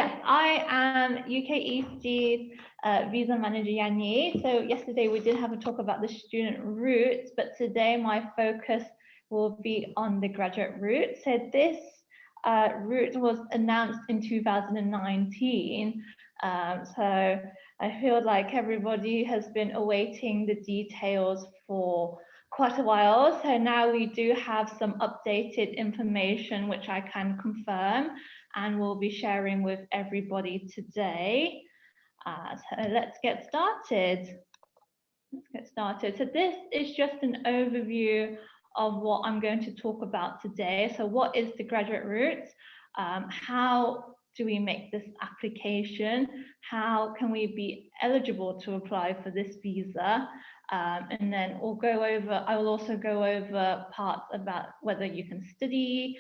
yes, I am UKEC's visa manager Yanyi. So yesterday we did have a talk about the student route, but today my focus will be on the graduate route. So this route was announced in 2019. So I feel like everybody has been awaiting the details for quite a while. So now we do have some updated information, which I can confirm and we'll be sharing with everybody today. So let's get started. So this is just an overview of what I'm going to talk about today. So what is the graduate route? How do we make this application? How can we be eligible to apply for this visa? And then I will also go over parts about whether you can study,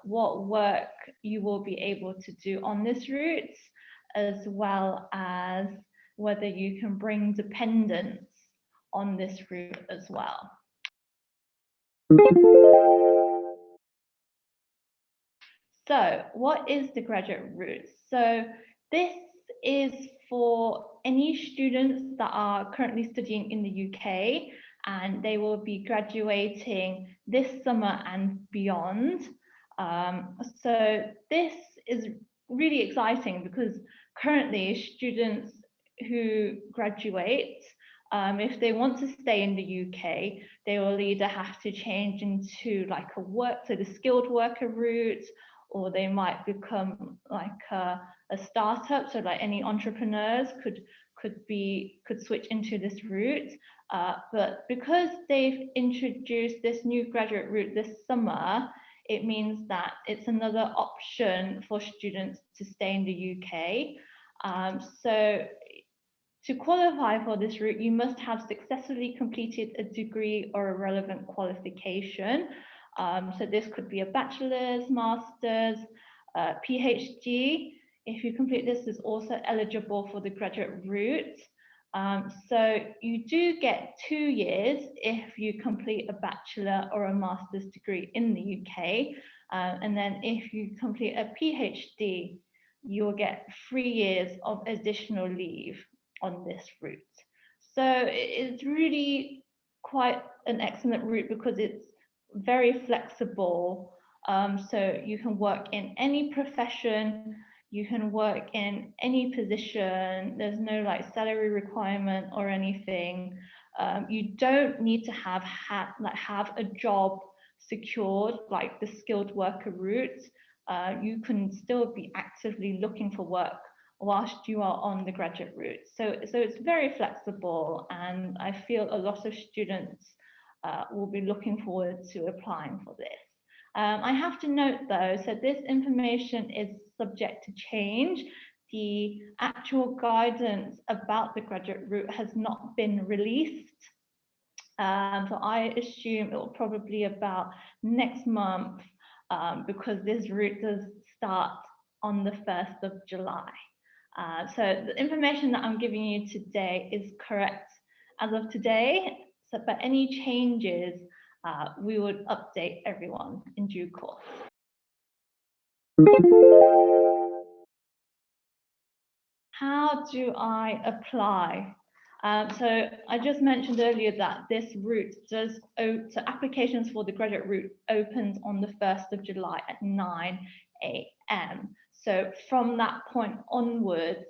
what work you will be able to do on this route, as well as whether you can bring dependents on this route as well. So what is the graduate route? So this is for any students that are currently studying in the UK and they will be graduating this summer and beyond. So this is really exciting because currently students who graduate, if they want to stay in the UK, they will either have to change into like the skilled worker route, or they might become like a startup. So like any entrepreneurs could switch into this route. But because they've introduced this new graduate route this summer, it means that it's another option for students to stay in the UK. So to qualify for this route, you must have successfully completed a degree or a relevant qualification. So this could be a bachelor's, master's, PhD. If you complete this, is also eligible for the graduate route. So you do get 2 years if you complete a bachelor or a master's degree in the UK. And then if you complete a PhD, you'll get 3 years of additional leave on this route. So it's really quite an excellent route because it's very flexible. So you can work in any profession, you can work in any position. There's no like salary requirement or anything. You don't need to have a job secured like the skilled worker route. You can still be actively looking for work whilst you are on the graduate route. So it's very flexible, and I feel a lot of students will be looking forward to applying for this. I have to note though, so this information is subject to change. The actual guidance about the graduate route has not been released. So I assume it will probably about next month because this route does start on the 1st of July. So the information that I'm giving you today is correct as of today. So, but any changes, we would update everyone in due course. How do I apply? So I just mentioned earlier that this route so applications for the graduate route opens on the 1st of July at 9 AM. So from that point onwards,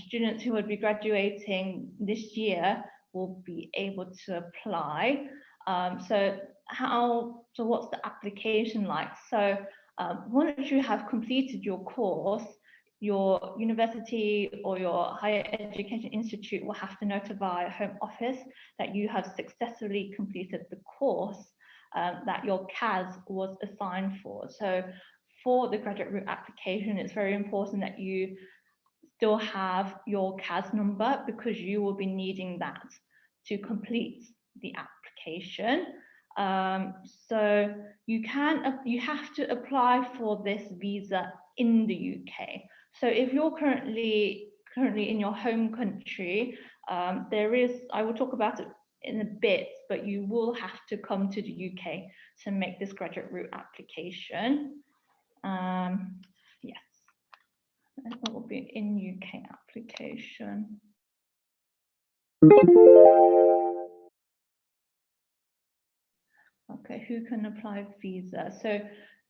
students who would be graduating this year will be able to apply. So what's the application like? So once you have completed your course, your university or your higher education institute will have to notify Home Office that you have successfully completed the course that your CAS was assigned for. So for the graduate route application, it's very important that you still have your CAS number because you will be needing that to complete the application. So you have to apply for this visa in the UK. So if you're currently in your home country, I will talk about it in a bit, but you will have to come to the UK to make this graduate route application. Yes. It will be in UK application. Okay, who can apply visa? So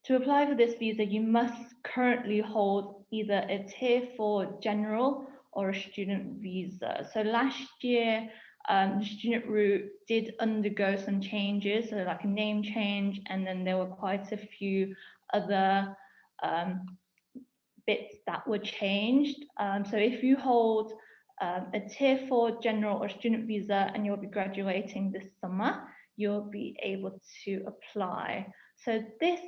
to apply for this visa, you must currently hold either a Tier 4 general or a student visa. So last year, the student route did undergo some changes, so like a name change, and then there were quite a few other bits that were changed. So if you hold a Tier 4 general or student visa and you'll be graduating this summer, you'll be able to apply. So this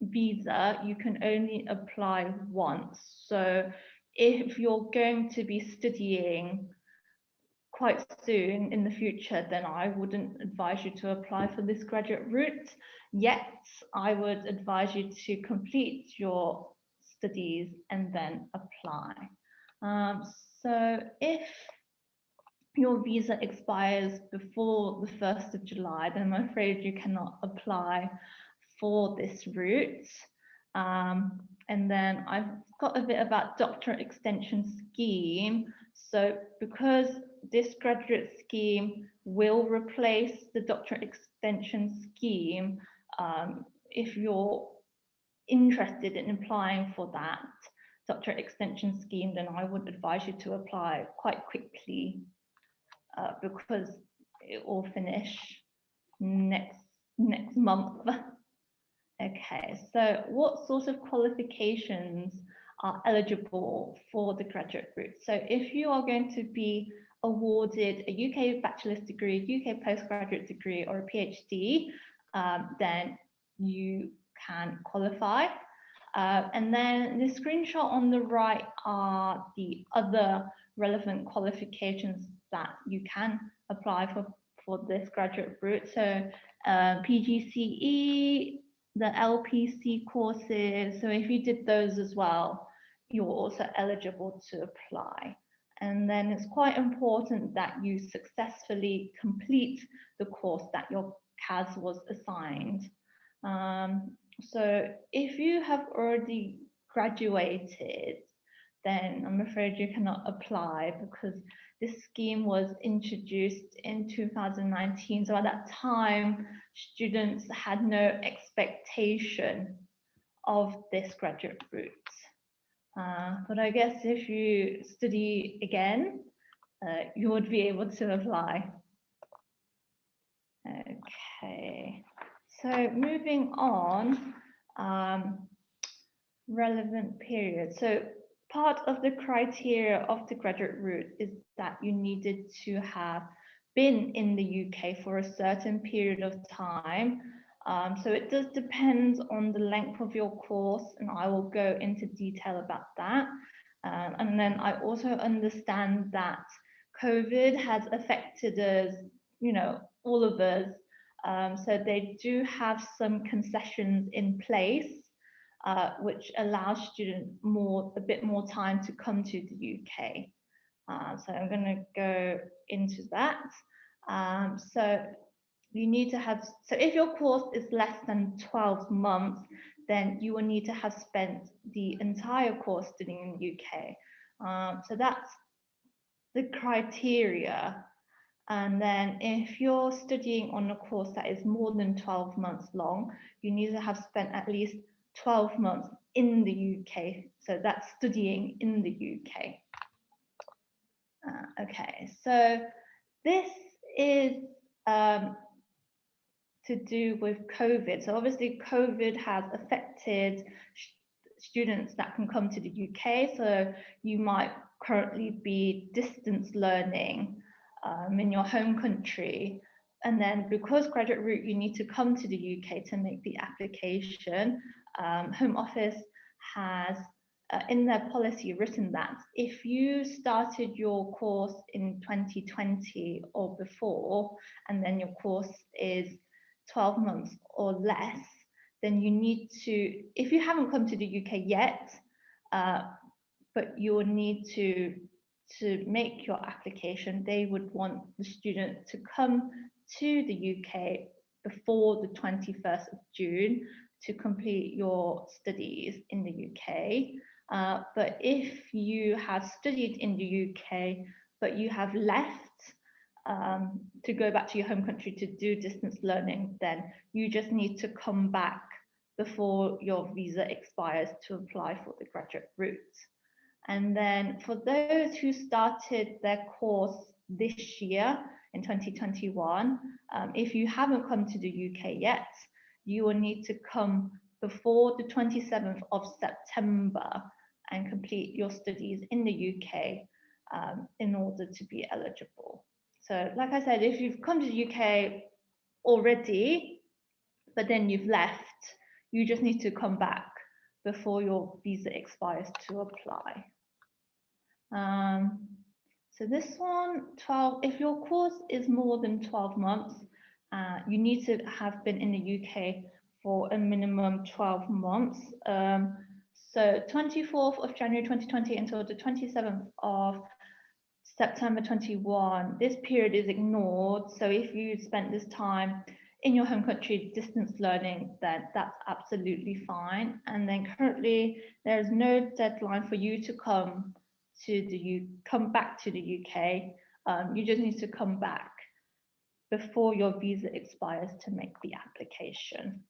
visa, you can only apply once. So if you're going to be studying quite soon in the future, then I wouldn't advise you to apply for this graduate route yet. I would advise you to complete your studies and then apply. So if your visa expires before the 1st of July, then I'm afraid you cannot apply for this route. And then I've got a bit about doctorate extension scheme. So because this graduate scheme will replace the doctorate extension scheme, if you're interested in applying for that doctorate extension scheme, then I would advise you to apply quite quickly because it will finish next month. Okay, so what sort of qualifications are eligible for the graduate route? So if you are going to be awarded a UK bachelor's degree, UK postgraduate degree, or a PhD, then you can qualify. And then the screenshot on the right are the other relevant qualifications that you can apply for this graduate route. So PGCE, the LPC courses. So if you did those as well, you're also eligible to apply. And then it's quite important that you successfully complete the course that your CAS was assigned. So if you have already graduated, then I'm afraid you cannot apply because this scheme was introduced in 2019. So at that time, students had no expectation of this graduate route. But I guess if you study again, you would be able to apply. Okay, so moving on, relevant period. So part of the criteria of the graduate route is that you needed to have been in the UK for a certain period of time. So it does depend on the length of your course, and I will go into detail about that. And then I also understand that COVID has affected us, all of us. So they do have some concessions in place, which allows students a bit more time to come to the UK. So I'm going to go into that. So you need to have, so if your course is less than 12 months, then you will need to have spent the entire course studying in the UK. So that's the criteria. And then if you're studying on a course that is more than 12 months long, you need to have spent at least 12 months in the UK. So that's studying in the UK. Okay, so this is to do with COVID. So obviously COVID has affected students that can come to the UK. So you might currently be distance learning in your home country. And then because graduate route, you need to come to the UK to make the application. Home Office has in their policy written that if you started your course in 2020 or before, and then your course is 12 months or less, then you need to, if you haven't come to the UK yet, but you will need to make your application, they would want the student to come to the UK before the 21st of June to complete your studies in the UK. But if you have studied in the UK, but you have left to go back to your home country to do distance learning, then you just need to come back before your visa expires to apply for the graduate route. And then for those who started their course this year in 2021, if you haven't come to the UK yet, you will need to come before the 27th of September and complete your studies in the UK in order to be eligible. So like I said, if you've come to the UK already, but then you've left, you just need to come back before your visa expires to apply. So this one, if your course is more than 12 months, you need to have been in the UK for a minimum 12 months. So 24th of January 2020 until the 27th of September 21, this period is ignored. So if you spent this time in your home country distance learning, then that's absolutely fine. And then currently there's no deadline for you to come back to the UK. You just need to come back before your visa expires to make the application.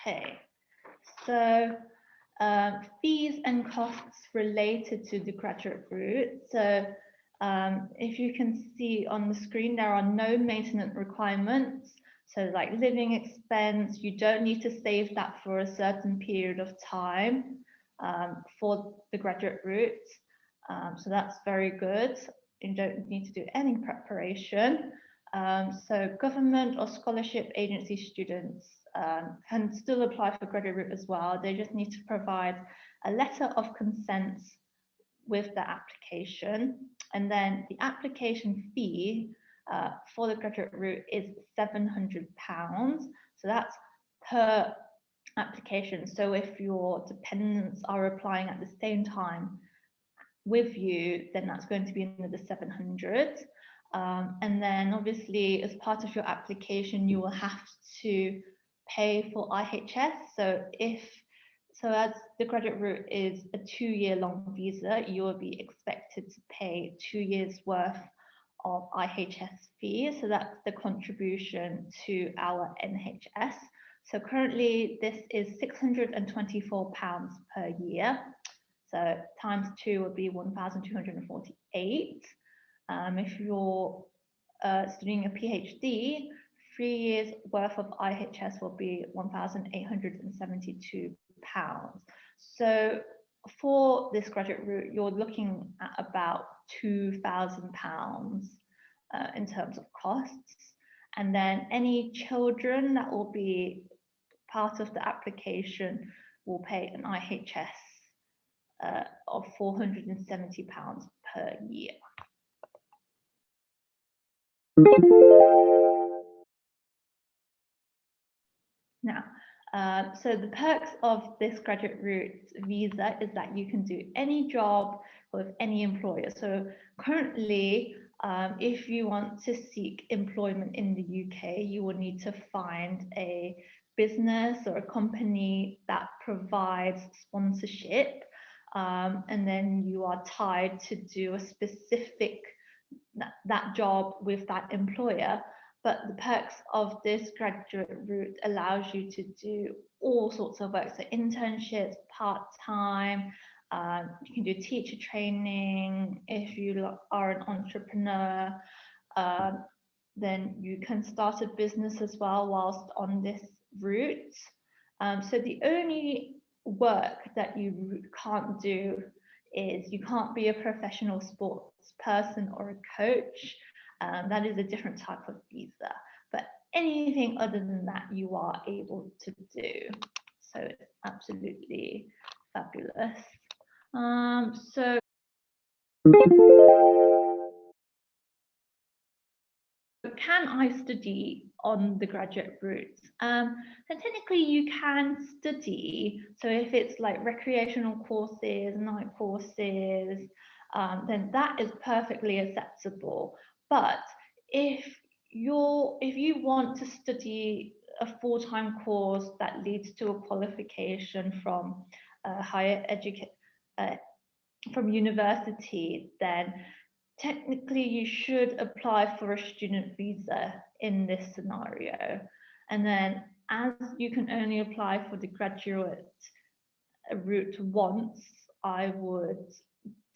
Okay, so fees and costs related to the graduate route. So if you can see on the screen, there are no maintenance requirements. So like living expense, you don't need to save that for a certain period of time for the graduate route. So that's very good. You don't need to do any preparation. So government or scholarship agency students can still apply for graduate route as well. They just need to provide a letter of consent with the application. And then the application fee for the graduate route is £700. So that's per application. So if your dependents are applying at the same time with you, then that's going to be another 700. And then obviously as part of your application, you will have to pay for IHS. So as the graduate route is a 2-year-long visa, you will be expected to pay 2 years worth of IHS fees. So that's the contribution to our NHS. So currently this is £624 per year. So times 2 would be 1,248. If you're studying a PhD, 3 years worth of IHS will be £1,872. So for this graduate route, you're looking at about £2,000 in terms of costs. And then any children that will be part of the application will pay an IHS of £470 per year. Now, so the perks of this graduate route visa is that you can do any job with any employer. So currently, if you want to seek employment in the UK, you will need to find a business or a company that provides sponsorship, and then you are tied to do a specific that job with that employer. But the perks of this graduate route allows you to do all sorts of work, so internships, part-time, you can do teacher training. If you are an entrepreneur, then you can start a business as well whilst on this route. So the only work that you can't do is you can't be a professional sports person or a coach. That is a different type of visa. But anything other than that, you are able to do. So it's absolutely fabulous. So can I study on the graduate route? So technically you can study. So if it's like recreational courses, night courses, then that is perfectly acceptable. But if you want to study a full-time course that leads to a qualification from higher education, from university, then technically you should apply for a student visa in this scenario. And then, as you can only apply for the graduate route once, I would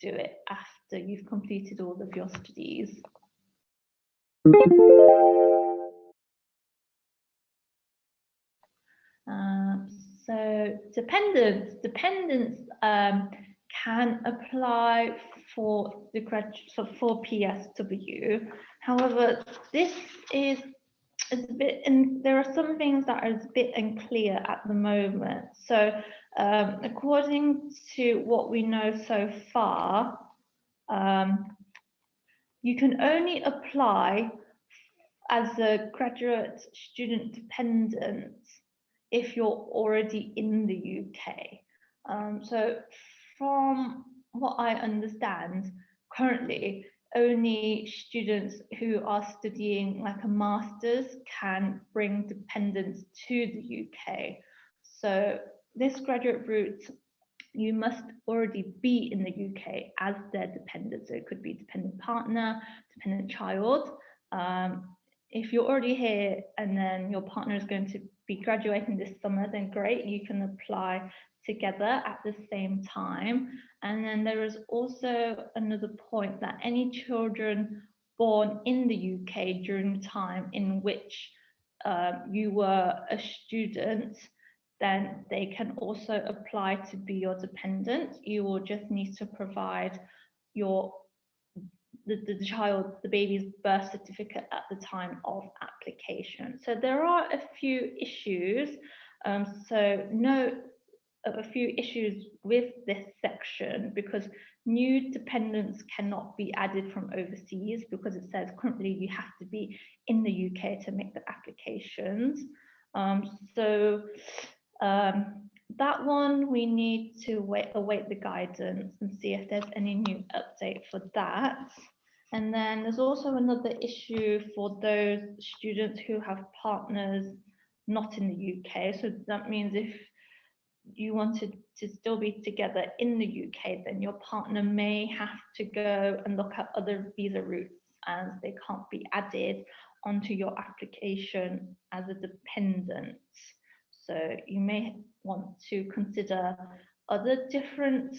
do it after you've completed all of your studies. So dependents can apply for the for PSW. However, this is a bit, and there are some things that are a bit unclear at the moment. So according to what we know so far, you can only apply as a graduate student dependent if you're already in the UK. So from what I understand, currently only students who are studying like a master's can bring dependents to the UK. So this graduate route, you must already be in the UK as their dependent. So it could be dependent partner, dependent child. If you're already here and then your partner is going to be graduating this summer, then great, you can apply together at the same time. And then there is also another point that any children born in the UK during the time in which you were a student, then they can also apply to be your dependent. You will just need to provide the child, the baby's birth certificate at the time of application. So there are a few issues. A few issues with this section, because new dependents cannot be added from overseas, because it says currently you have to be in the UK to make the applications. That one we need to await the guidance and see if there's any new update for that. And then there's also another issue for those students who have partners not in the UK. So that means if you wanted to still be together in the UK, then your partner may have to go and look at other visa routes, as they can't be added onto your application as a dependent. So you may want to consider other different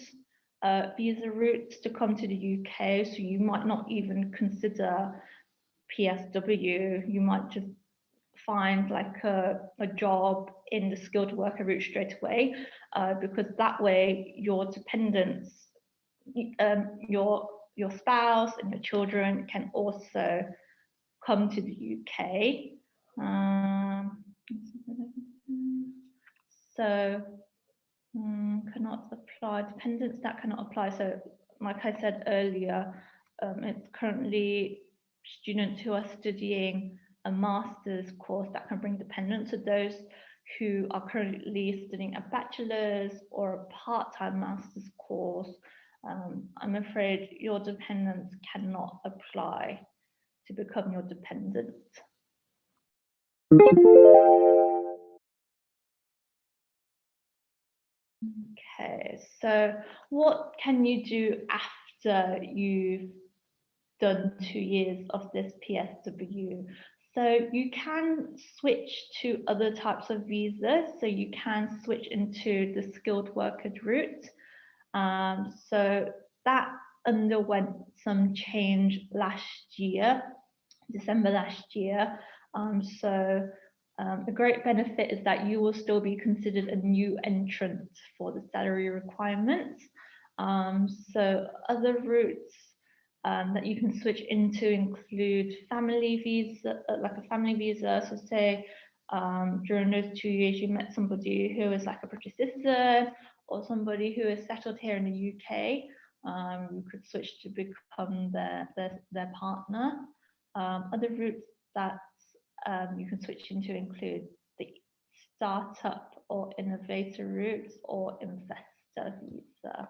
visa routes to come to the UK. So you might not even consider PSW. You might just find like a job in the skilled worker route straight away, because that way your dependents, your spouse and your children can also come to the UK. So cannot apply, dependents that cannot apply. So like I said earlier, it's currently students who are studying a master's course that can bring dependents. So those who are currently studying a bachelor's or a part-time master's course, I'm afraid your dependents cannot apply to become your dependent. Okay, so what can you do after you've done 2 years of this PSW? So you can switch to other types of visas. So you can switch into the skilled workers route. So that underwent some change last year, December last year. A great benefit is that you will still be considered a new entrant for the salary requirements. So other routes that you can switch into include family visa, like a family visa. So say during those 2 years you met somebody who is like a British citizen or somebody who is settled here in the UK, you could switch to become their partner. Other routes that you can switch into include the startup or innovator routes or investor visa.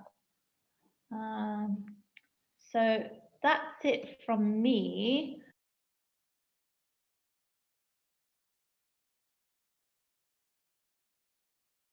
So that's it from me.